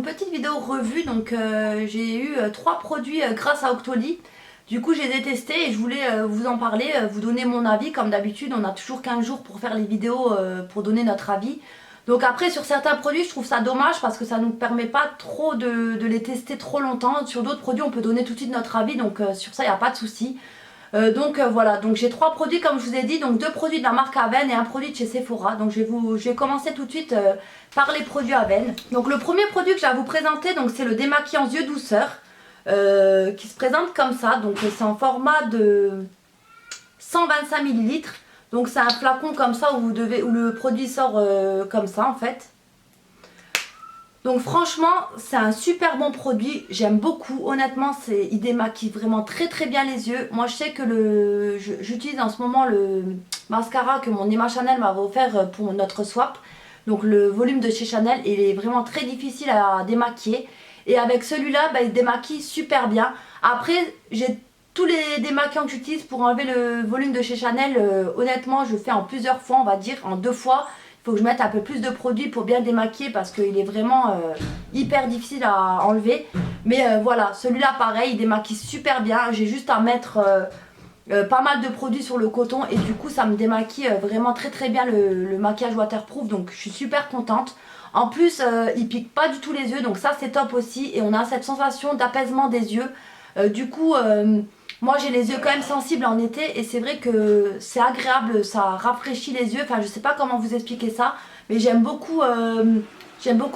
une petite vidéo revue. Donc j'ai eu 3 produits grâce à Octoly. Du coup, je les ai testés et je voulais vous en parler, vous donner mon avis. Comme d'habitude, on a toujours 15 jours pour faire les vidéos pour donner notre avis. Donc après, sur certains produits, je trouve ça dommage parce que ça ne nous permet pas trop de les tester trop longtemps. Sur d'autres produits, on peut donner tout de suite notre avis. Donc sur ça, il n'y a pas de souci. Voilà, donc j'ai 3 produits comme je vous ai dit, donc 2 produits de la marque Aven et un produit de chez Sephora. Donc je vais commencer tout de suite par les produits Aven. Donc le premier produit que je vais vous présenter, donc c'est le démaquillant yeux douceur qui se présente comme ça. Donc c'est en format de 125 ml. Donc c'est un flacon comme ça où le produit sort comme ça en fait. Donc franchement c'est un super bon produit, j'aime beaucoup, honnêtement il démaquille vraiment très bien les yeux. Moi je sais que j'utilise en ce moment le mascara que mon Emma Chanel m'avait offert pour notre swap. Donc le volume de chez Chanel, il est vraiment très difficile à démaquiller. Et avec celui-là, il démaquille super bien. Après j'ai tous les démaquillants que j'utilise pour enlever le volume de chez Chanel, honnêtement je le fais en plusieurs fois, on va dire en 2 fois. Il faut que je mette un peu plus de produit pour bien le démaquiller parce qu'il est vraiment hyper difficile à enlever. Mais voilà, celui-là pareil, il démaquille super bien. J'ai juste à mettre pas mal de produits sur le coton et du coup ça me démaquille vraiment très bien le maquillage waterproof. Donc je suis super contente. En plus il pique pas du tout les yeux, donc ça c'est top aussi. Et on a cette sensation d'apaisement des yeux. Moi j'ai les yeux quand même sensibles en été et c'est vrai que c'est agréable, ça rafraîchit les yeux. Enfin je sais pas comment vous expliquer ça, mais j'aime beaucoup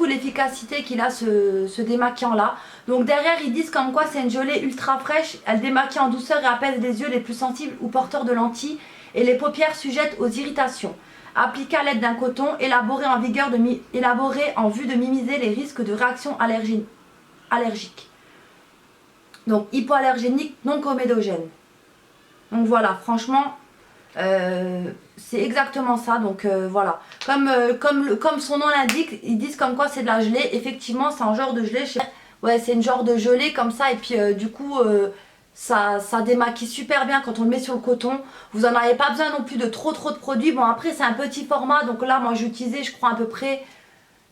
l'efficacité qu'il a ce démaquillant là. Donc derrière ils disent comme quoi c'est une gelée ultra fraîche, elle démaquille en douceur et apaise les yeux les plus sensibles ou porteurs de lentilles et les paupières sujettes aux irritations. Appliquée à l'aide d'un coton élaboré en vue de minimiser les risques de réactions allergiques. Donc hypoallergénique non comédogène. Donc voilà, franchement c'est exactement ça. Donc voilà, comme son nom l'indique, ils disent comme quoi c'est de la gelée. Effectivement c'est un genre de gelée. Ouais, c'est une genre de gelée comme ça. Et puis du coup ça démaquille super bien quand on le met sur le coton. Vous n'en avez pas besoin non plus de trop de produits. Bon après c'est un petit format, donc là moi j'ai utilisé je crois à peu près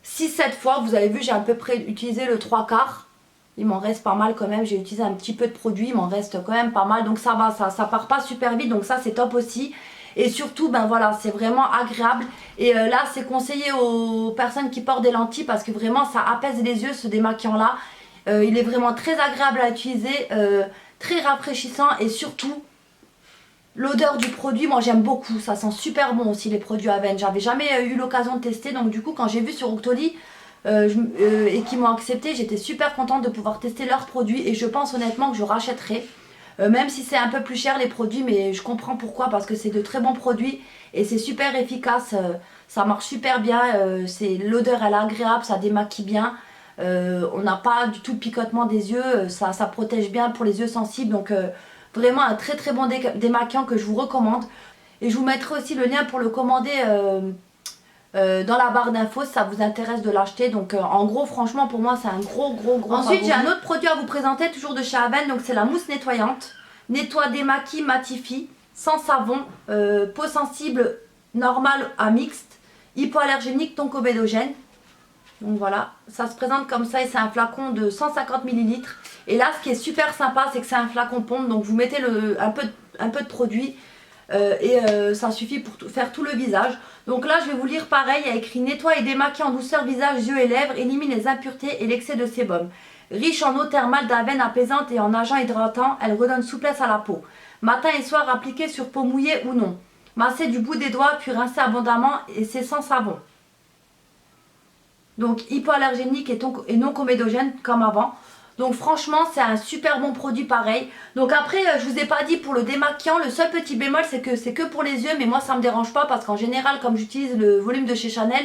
6-7 fois. Vous avez vu, j'ai à peu près utilisé le 3/4. Il m'en reste pas mal quand même, j'ai utilisé un petit peu de produit, il m'en reste quand même pas mal. Donc ça va, ça part pas super vite, donc ça c'est top aussi. Et surtout, voilà, c'est vraiment agréable. Et là, c'est conseillé aux personnes qui portent des lentilles parce que vraiment ça apaise les yeux ce démaquillant là. Il est vraiment très agréable à utiliser, très rafraîchissant et surtout l'odeur du produit, moi j'aime beaucoup, ça sent super bon aussi les produits Aven. J'avais jamais eu l'occasion de tester, donc du coup quand j'ai vu sur Octoly et qui m'ont accepté, j'étais super contente de pouvoir tester leurs produits et je pense honnêtement que je rachèterai. Même si c'est un peu plus cher les produits, mais je comprends pourquoi, parce que c'est de très bons produits et c'est super efficace, ça marche super bien, l'odeur elle est agréable, ça démaquille bien, on n'a pas du tout de picotement des yeux, ça protège bien pour les yeux sensibles, donc vraiment un très bon démaquillant que je vous recommande. Et je vous mettrai aussi le lien pour le commander dans la barre d'infos si ça vous intéresse de l'acheter. Donc en gros franchement pour moi c'est un gros Ensuite j'ai un autre produit à vous présenter, toujours de chez Aven. Donc c'est la mousse nettoyante, nettoie, démaquille, matifie, sans savon, peau sensible normale à mixte, hypoallergénique, non comédogène. Donc voilà, ça se présente comme ça et c'est un flacon de 150 ml. Et là ce qui est super sympa c'est que c'est un flacon pompe, donc vous mettez un peu de produit ça suffit pour faire tout le visage. Donc là je vais vous lire pareil, il y a écrit nettoie et démaquille en douceur visage, yeux et lèvres, élimine les impuretés et l'excès de sébum. Riche en eau thermale d'Aven apaisante et en agent hydratant, elle redonne souplesse à la peau. Matin et soir appliquée sur peau mouillée ou non. Masser du bout des doigts puis rincer abondamment et c'est sans savon. Donc hypoallergénique et non comédogène comme avant. Donc franchement c'est un super bon produit pareil. Donc après je vous ai pas dit pour le démaquillant, le seul petit bémol c'est que pour les yeux. Mais moi ça me dérange pas parce qu'en général comme j'utilise le volume de chez Chanel,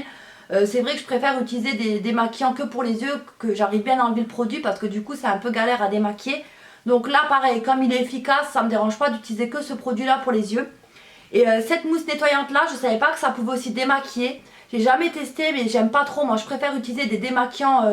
c'est vrai que je préfère utiliser des démaquillants que pour les yeux, que j'arrive bien à enlever le produit parce que du coup c'est un peu galère à démaquiller. Donc là pareil, comme il est efficace, ça me dérange pas d'utiliser que ce produit là pour les yeux. Et cette mousse nettoyante là, je savais pas que ça pouvait aussi démaquiller. J'ai jamais testé mais j'aime pas trop, moi je préfère utiliser des démaquillants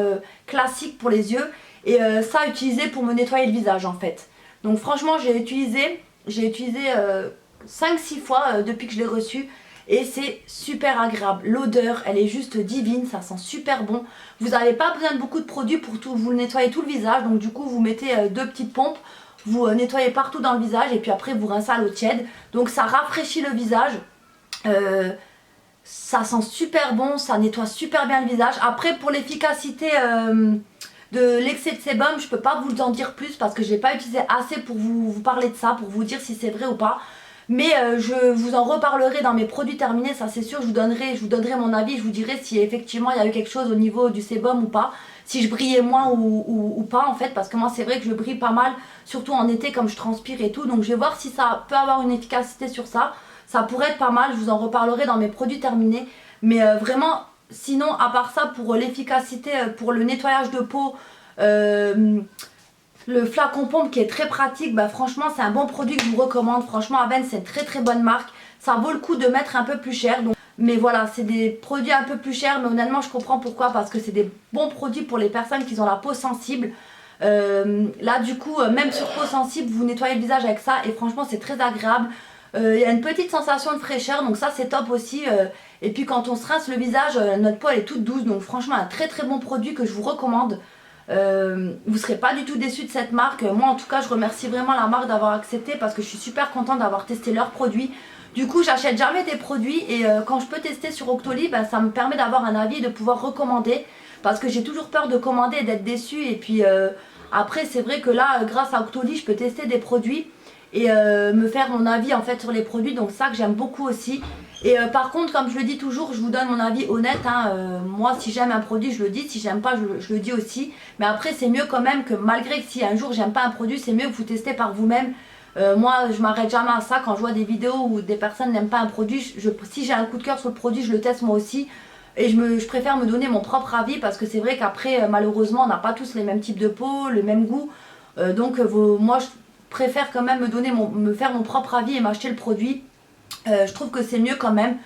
classiques pour les yeux. Et ça utilisé pour me nettoyer le visage en fait. Donc franchement j'ai utilisé 5-6 fois depuis que je l'ai reçu. et c'est super agréable. L'odeur, elle est juste divine, ça sent super bon. Vous n'avez pas besoin de beaucoup de produits pour tout, vous nettoyez tout le visage, donc du coup vous mettez 2 petites pompes, vous nettoyez partout dans le visage et puis après vous rincez à l'eau tiède. Donc ça rafraîchit le visage, ça sent super bon, ça nettoie super bien le visage. Après pour l'efficacité de l'excès de sébum, je peux pas vous en dire plus parce que je n'ai pas utilisé assez pour vous parler de ça, pour vous dire si c'est vrai ou pas. Mais je vous en reparlerai dans mes produits terminés, ça c'est sûr, je vous donnerai mon avis, je vous dirai si effectivement il y a eu quelque chose au niveau du sébum ou pas, si je brillais moins ou pas en fait, parce que moi c'est vrai que je brille pas mal, surtout en été comme je transpire et tout, donc je vais voir si ça peut avoir une efficacité sur ça, ça pourrait être pas mal, je vous en reparlerai dans mes produits terminés, mais vraiment, sinon à part ça, pour l'efficacité, pour le nettoyage de peau, le flacon pompe qui est très pratique, bah franchement c'est un bon produit que je vous recommande. Franchement Aven c'est une très bonne marque. Ça vaut le coup de mettre un peu plus cher. Donc, mais voilà, c'est des produits un peu plus chers. Mais honnêtement je comprends pourquoi. Parce que c'est des bons produits pour les personnes qui ont la peau sensible. Là du coup même sur peau sensible vous nettoyez le visage avec ça. Et franchement c'est très agréable. Il y a une petite sensation de fraîcheur. Donc ça c'est top aussi. Et puis quand on se rince le visage, notre peau elle est toute douce. Donc franchement un très bon produit que je vous recommande. Vous ne serez pas du tout déçus de cette marque. Moi en tout cas je remercie vraiment la marque d'avoir accepté parce que je suis super contente d'avoir testé leurs produits. Du coup j'achète jamais des produits et quand je peux tester sur Octoly, ben, ça me permet d'avoir un avis et de pouvoir recommander, parce que j'ai toujours peur de commander et d'être déçue. Et puis après c'est vrai que là grâce à Octoly je peux tester des produits et me faire mon avis en fait sur les produits, donc ça que j'aime beaucoup aussi. Et par contre comme je le dis toujours, je vous donne mon avis honnête, hein. Moi si j'aime un produit je le dis, si j'aime pas je le dis aussi. Mais après c'est mieux quand même que malgré que si un jour j'aime pas un produit, c'est mieux que vous testez par vous-même. Moi je m'arrête jamais à ça. Quand je vois des vidéos où des personnes n'aiment pas un produit, si j'ai un coup de cœur sur le produit je le teste moi aussi. Et je préfère me donner mon propre avis, parce que c'est vrai qu'après malheureusement on n'a pas tous les mêmes types de peau, le même goût. Moi je préfère quand même me faire mon propre avis et m'acheter le produit. Je trouve que c'est mieux quand même.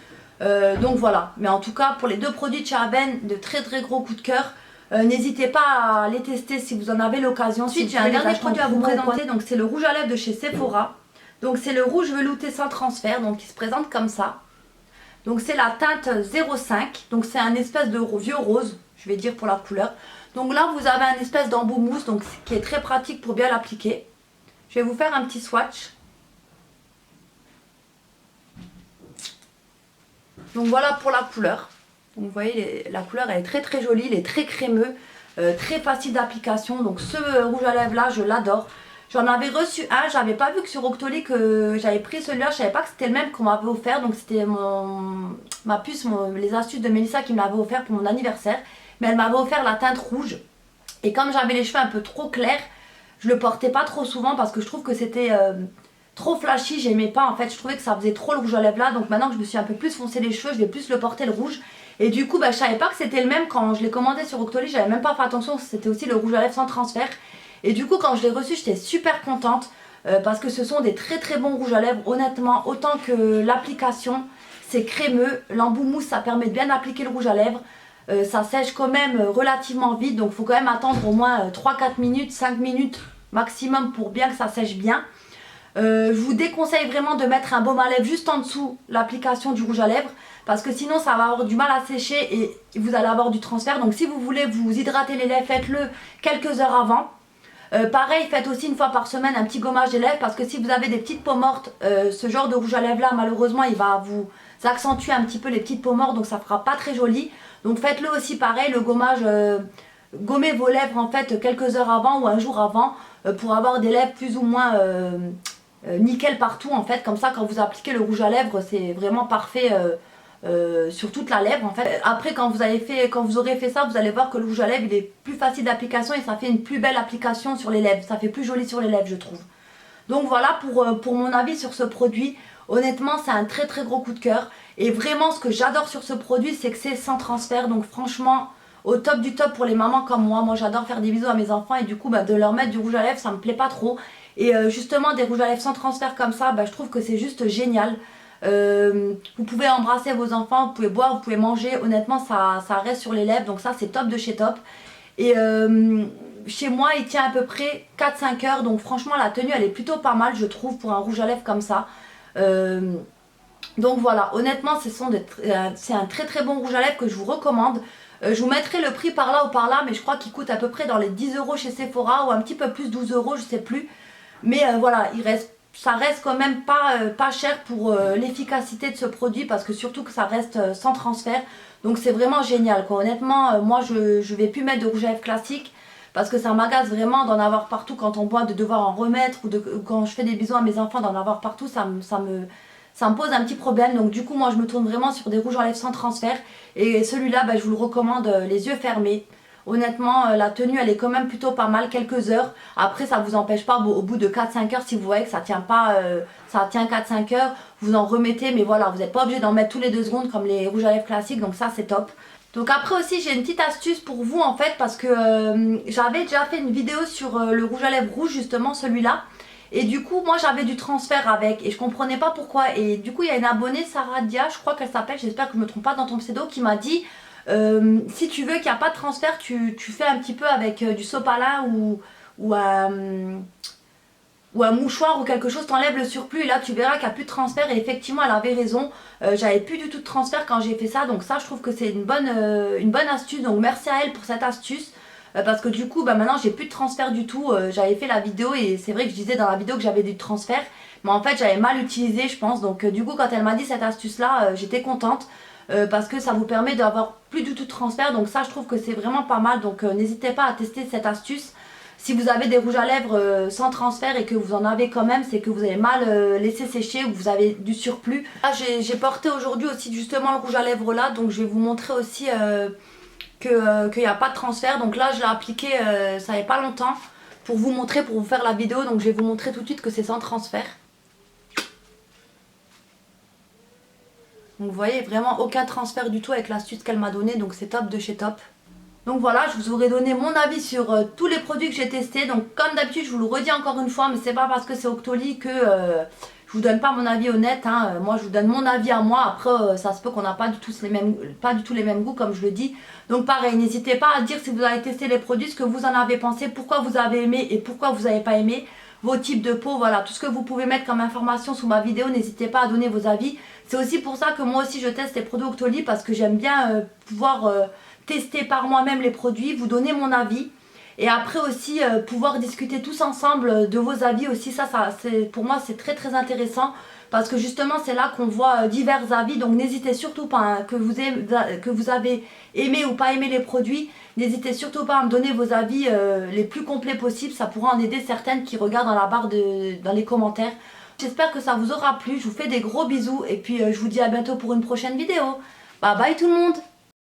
Donc voilà. Mais en tout cas pour les 2 produits de chez Aven, de très gros coup de cœur. N'hésitez pas à les tester si vous en avez l'occasion. Ensuite j'ai un dernier produit à vous présenter. Donc c'est le rouge à lèvres de chez Sephora. Donc c'est le rouge velouté sans transfert. Donc il se présente comme ça. Donc c'est la teinte 05. Donc c'est un espèce de vieux rose, je vais dire pour la couleur. Donc là vous avez un espèce d'embout mousse, donc qui est très pratique pour bien l'appliquer. Je vais vous faire un petit swatch. Donc voilà pour la couleur. Donc vous voyez la couleur elle est très jolie, il est très crémeux, très facile d'application. Donc ce rouge à lèvres là je l'adore. J'en avais reçu un, j'avais pas vu que sur Octoly que j'avais pris celui-là, je savais pas que c'était le même qu'on m'avait offert. Donc c'était ma puce, les astuces de Mélissa qui me l'avait offert pour mon anniversaire. Mais elle m'avait offert la teinte rouge. Et comme j'avais les cheveux un peu trop clairs, je le portais pas trop souvent parce que je trouve que c'était trop flashy, j'aimais pas en fait, je trouvais que ça faisait trop le rouge à lèvres là. Donc maintenant que je me suis un peu plus foncé les cheveux, je vais plus le porter le rouge. Et du coup je savais pas que c'était le même quand je l'ai commandé sur Octoly, j'avais même pas fait attention, c'était aussi le rouge à lèvres sans transfert. Et du coup quand je l'ai reçu j'étais super contente parce que ce sont des très bons rouges à lèvres. Honnêtement autant que l'application, c'est crémeux, l'embout mousse ça permet de bien appliquer le rouge à lèvres. Ça sèche quand même relativement vite, donc il faut quand même attendre au moins 3-4 minutes, 5 minutes maximum pour bien que ça sèche bien. Je vous déconseille vraiment de mettre un baume à lèvres juste en dessous l'application du rouge à lèvres, parce que sinon ça va avoir du mal à sécher et vous allez avoir du transfert. Donc si vous voulez vous hydrater les lèvres, faites-le quelques heures avant. Pareil, faites aussi une fois par semaine un petit gommage des lèvres, parce que si vous avez des petites peaux mortes, ce genre de rouge à lèvres là malheureusement il va vous accentuer un petit peu les petites peaux mortes, donc ça fera pas très joli. Donc faites-le aussi pareil, le gommage, gommez vos lèvres en fait quelques heures avant ou un jour avant pour avoir des lèvres plus ou moins nickel partout en fait. Comme ça quand vous appliquez le rouge à lèvres c'est vraiment parfait sur toute la lèvre en fait. Après quand vous aurez fait ça, vous allez voir que le rouge à lèvres il est plus facile d'application et ça fait une plus belle application sur les lèvres, ça fait plus joli sur les lèvres je trouve. Donc voilà pour mon avis sur ce produit. Honnêtement c'est un très gros coup de cœur. Et vraiment ce que j'adore sur ce produit c'est que c'est sans transfert. Donc franchement au top du top pour les mamans comme moi. Moi j'adore faire des bisous à mes enfants et du coup de leur mettre du rouge à lèvres ça me plaît pas trop. Et justement des rouges à lèvres sans transfert comme ça, je trouve que c'est juste génial. Vous pouvez embrasser vos enfants, vous pouvez boire, vous pouvez manger. Honnêtement ça reste sur les lèvres, donc ça c'est top de chez top. Et chez moi il tient à peu près 4-5 heures. Donc franchement la tenue elle est plutôt pas mal je trouve pour un rouge à lèvres comme ça. Donc voilà, honnêtement c'est un très très bon rouge à lèvres que je vous recommande. Je vous mettrai le prix par là ou par là, mais je crois qu'il coûte à peu près dans les 10 € chez Sephora ou un petit peu plus, 12 €, je sais plus. Mais voilà, ça reste quand même pas cher pour l'efficacité de ce produit, parce que surtout que ça reste sans transfert. Donc c'est vraiment génial quoi. Honnêtement, moi je vais plus mettre de rouge à lèvres classique, parce que ça m'agace vraiment d'en avoir partout quand on boit, de devoir en remettre, ou quand je fais des bisous à mes enfants d'en avoir partout, ça me pose un petit problème. Donc du coup moi je me tourne vraiment sur des rouges à lèvres sans transfert. Et celui-là je vous le recommande les yeux fermés. Honnêtement la tenue elle est quand même plutôt pas mal, quelques heures. Après ça vous empêche pas au bout de 4-5 heures, si vous voyez que ça tient pas, ça tient 4-5 heures, vous en remettez. Mais voilà, vous n'êtes pas obligé d'en mettre tous les 2 secondes comme les rouges à lèvres classiques, donc ça c'est top. Donc après aussi j'ai une petite astuce pour vous en fait, parce que j'avais déjà fait une vidéo sur le rouge à lèvres rouge, justement celui-là. Et du coup moi j'avais du transfert avec et je comprenais pas pourquoi. Et du coup il y a une abonnée, Sarah Dia, je crois qu'elle s'appelle, j'espère que je me trompe pas dans ton pseudo, qui m'a dit si tu veux qu'il n'y a pas de transfert, tu fais un petit peu avec du sopalin ou un mouchoir ou quelque chose, t'enlèves le surplus et là tu verras qu'il n'y a plus de transfert. Et effectivement elle avait raison, j'avais plus du tout de transfert quand j'ai fait ça. Donc ça je trouve que c'est une bonne astuce, donc merci à elle pour cette astuce. Parce que du coup maintenant j'ai plus de transfert du tout. J'avais fait la vidéo et c'est vrai que je disais dans la vidéo que j'avais du transfert, mais en fait j'avais mal utilisé je pense. Donc du coup quand elle m'a dit cette astuce là, j'étais contente. Parce que ça vous permet d'avoir plus du tout de transfert. Donc ça je trouve que c'est vraiment pas mal. Donc n'hésitez pas à tester cette astuce. Si vous avez des rouges à lèvres sans transfert et que vous en avez quand même, c'est que vous avez mal laissé sécher ou que vous avez du surplus. Là j'ai porté aujourd'hui aussi justement le rouge à lèvres là. Donc je vais vous montrer aussi qu'il n'y a pas de transfert. Donc là je l'ai appliqué ça fait pas longtemps pour vous montrer, pour vous faire la vidéo. Donc je vais vous montrer tout de suite que c'est sans transfert. Donc vous voyez, vraiment aucun transfert du tout avec l'astuce qu'elle m'a donnée, donc c'est top de chez top. Donc voilà, je vous aurais donné mon avis sur tous les produits que j'ai testés. Donc comme d'habitude, je vous le redis encore une fois, mais c'est pas parce que c'est Octoly que je vous donne pas mon avis honnête. Hein. Moi je vous donne mon avis à moi, après ça se peut qu'on n'a pas du tout les mêmes goûts comme je le dis. Donc pareil, n'hésitez pas à dire si vous avez testé les produits, ce que vous en avez pensé, pourquoi vous avez aimé et pourquoi vous n'avez pas aimé. Vos types de peau, voilà, tout ce que vous pouvez mettre comme information sous ma vidéo, n'hésitez pas à donner vos avis. C'est aussi pour ça que moi aussi je teste les produits Octoly, parce que j'aime bien pouvoir tester par moi-même les produits, vous donner mon avis. Et après aussi pouvoir discuter tous ensemble de vos avis aussi, pour moi c'est très très intéressant. Parce que justement c'est là qu'on voit divers avis. Donc n'hésitez surtout pas, hein, que vous avez aimé ou pas aimé les produits. N'hésitez surtout pas à me donner vos avis les plus complets possibles. Ça pourra en aider certaines qui regardent dans la barre dans les commentaires. J'espère que ça vous aura plu. Je vous fais des gros bisous. Et puis je vous dis à bientôt pour une prochaine vidéo. Bye bye tout le monde.